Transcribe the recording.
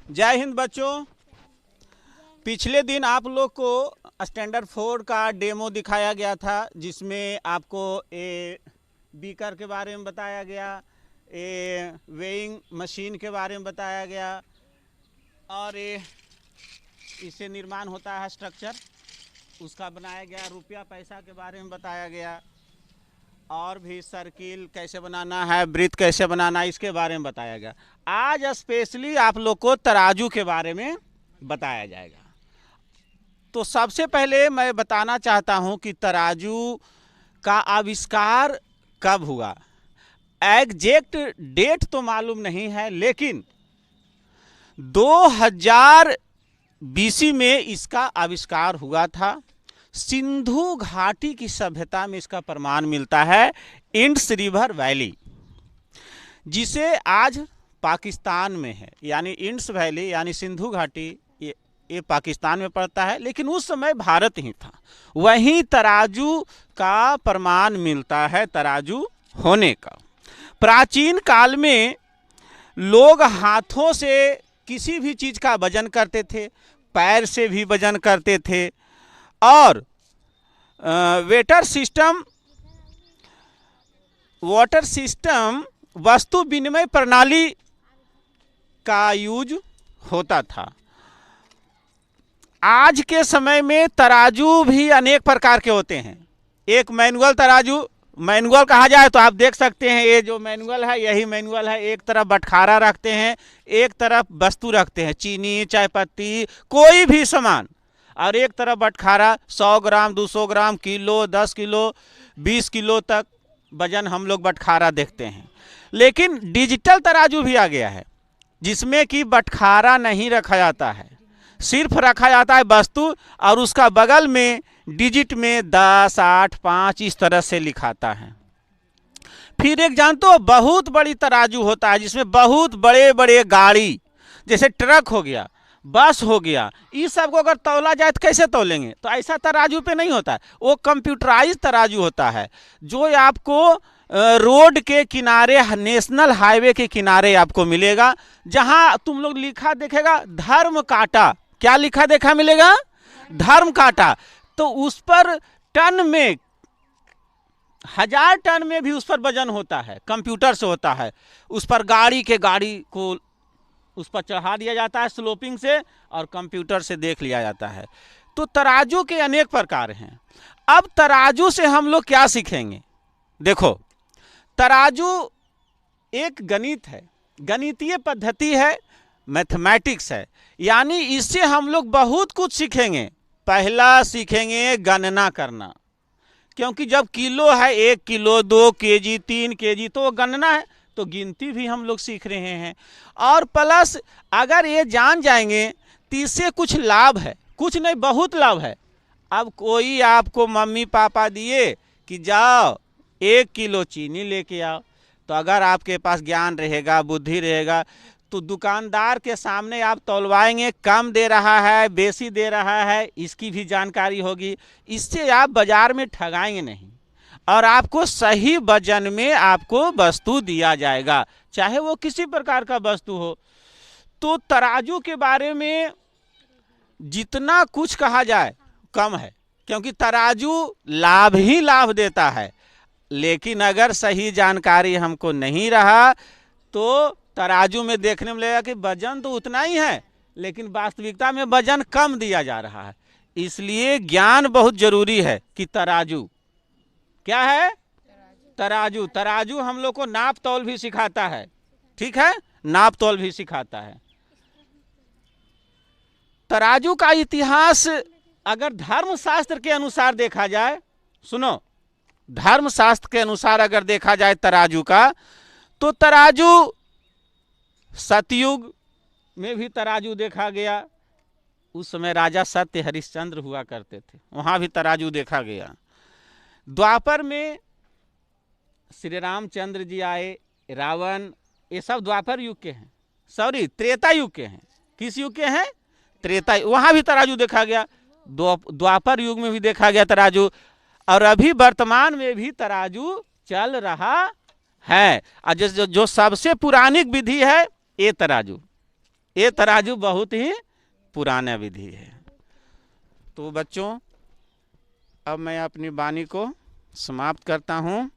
जय हिंद बच्चों। पिछले दिन आप लोग को स्टैंडर्ड 4 का डेमो दिखाया गया था, जिसमें आपको ए बीकर के बारे में बताया गया, वेइंग मशीन के बारे में बताया गया, और इससे निर्माण होता है स्ट्रक्चर, उसका बनाया गया। रुपया पैसा के बारे में बताया गया, और भी सर्किल कैसे बनाना है, वृत्त कैसे बनाना है, इसके बारे में बताया गया। आज स्पेशली आप लोग को तराजू के बारे में बताया जाएगा। तो सबसे पहले मैं बताना चाहता हूं कि तराजू का आविष्कार कब हुआ। एग्जैक्ट डेट तो मालूम नहीं है, लेकिन 2000 बीसी में इसका आविष्कार हुआ था। सिंधु घाटी की सभ्यता में इसका प्रमाण मिलता है, इंडस रिवर वैली, जिसे आज पाकिस्तान में है। यानी इंडस वैली यानी सिंधु घाटी ये पाकिस्तान में पड़ता है, लेकिन उस समय भारत ही था। वहीं तराजू का प्रमाण मिलता है, तराजू होने का। प्राचीन काल में लोग हाथों से किसी भी चीज़ का वजन करते थे, पैर से भी वजन करते थे, और वाटर सिस्टम वस्तु विनिमय प्रणाली का यूज होता था। आज के समय में तराजू भी अनेक प्रकार के होते हैं। एक मैनुअल तराजू, मैनुअल कहा जाए तो आप देख सकते हैं, ये जो मैनुअल है यही मैनुअल है। एक तरफ बटखारा रखते हैं, एक तरफ वस्तु रखते हैं, चीनी, चाय पत्ती, कोई भी सामान, और एक तरफ बटखारा। 100 ग्राम, 200 ग्राम, किलो, 10 किलो, 20 किलो तक वजन हम लोग बटखारा देखते हैं। लेकिन डिजिटल तराजू भी आ गया है, जिसमें कि बटखारा नहीं रखा जाता है, सिर्फ रखा जाता है वस्तु, और उसका बगल में डिजिट में 10, 8, 5 इस तरह से लिखाता है। फिर एक जानते हो बहुत बड़ी तराजू होता है, जिसमें बहुत बड़े बड़े गाड़ी, जैसे ट्रक हो गया, बस हो गया, इस सब को अगर तौला जाए तो कैसे तौलेंगे? तो ऐसा तराजू पे नहीं होता है, वो कंप्यूटराइज तराजू होता है, जो आपको रोड के किनारे, नेशनल हाईवे के किनारे आपको मिलेगा, जहां तुम लोग लिखा देखेगा धर्म काटा। क्या लिखा देखा मिलेगा? धर्म काटा। तो उस पर टन में, 1000 टन में भी उस पर वजन होता है, कंप्यूटर से होता है। उस पर गाड़ी को उस पर चढ़ा दिया जाता है स्लोपिंग से, और कंप्यूटर से देख लिया जाता है। तो तराजू के अनेक प्रकार हैं। अब तराजू से हम लोग क्या सीखेंगे? देखो, तराजू एक गणित है, गणितीय पद्धति है, मैथमेटिक्स है। यानी इससे हम लोग बहुत कुछ सीखेंगे। पहला सीखेंगे गणना करना, क्योंकि जब किलो है, 1 किलो, 2 केजी, 3 केजी, तो वो गणना है, तो गिनती भी हम लोग सीख रहे हैं। और प्लस अगर ये जान जाएंगे तो इससे कुछ लाभ है, कुछ नहीं बहुत लाभ है। अब कोई आपको मम्मी पापा दिए कि जाओ 1 किलो चीनी लेके आओ, तो अगर आपके पास ज्ञान रहेगा, बुद्धि रहेगा, तो दुकानदार के सामने आप तौलवाएंगे, कम दे रहा है, बेसी दे रहा है, इसकी भी जानकारी होगी। इससे आप बाजार में ठगाएंगे नहीं, और आपको सही वजन में आपको वस्तु दिया जाएगा, चाहे वो किसी प्रकार का वस्तु हो। तो तराजू के बारे में जितना कुछ कहा जाए कम है, क्योंकि तराजू लाभ ही लाभ देता है। लेकिन अगर सही जानकारी हमको नहीं रहा तो तराजू में देखने में लगेगा कि वजन तो उतना ही है, लेकिन वास्तविकता में वजन कम दिया जा रहा है। इसलिए ज्ञान बहुत जरूरी है कि तराजू क्या है। तराजू, तराजू हम लोग को नाप तौल भी सिखाता है, ठीक है, नाप तौल भी सिखाता है। तराजू का इतिहास अगर धर्मशास्त्र के अनुसार देखा जाए, सुनो, धर्मशास्त्र के अनुसार अगर देखा जाए तराजू का, तो तराजू सतयुग में भी तराजू देखा गया। उस समय राजा सत्य हरिश्चंद्र हुआ करते थे, वहां भी तराजू देखा गया। द्वापर में श्री रामचंद्र जी आए, रावण, ये सब द्वापर युग के हैं, सॉरी त्रेता युग के हैं। किस युग के हैं? त्रेता। वहां भी तराजू देखा गया, द्वापर युग में भी देखा गया तराजू, और अभी वर्तमान में भी तराजू चल रहा है। जो सबसे पुरानी विधि है ये तराजू, ये तराजू बहुत ही पुराना विधि है। तो बच्चों, अब मैं अपनी वाणी को समाप्त करता हूँ।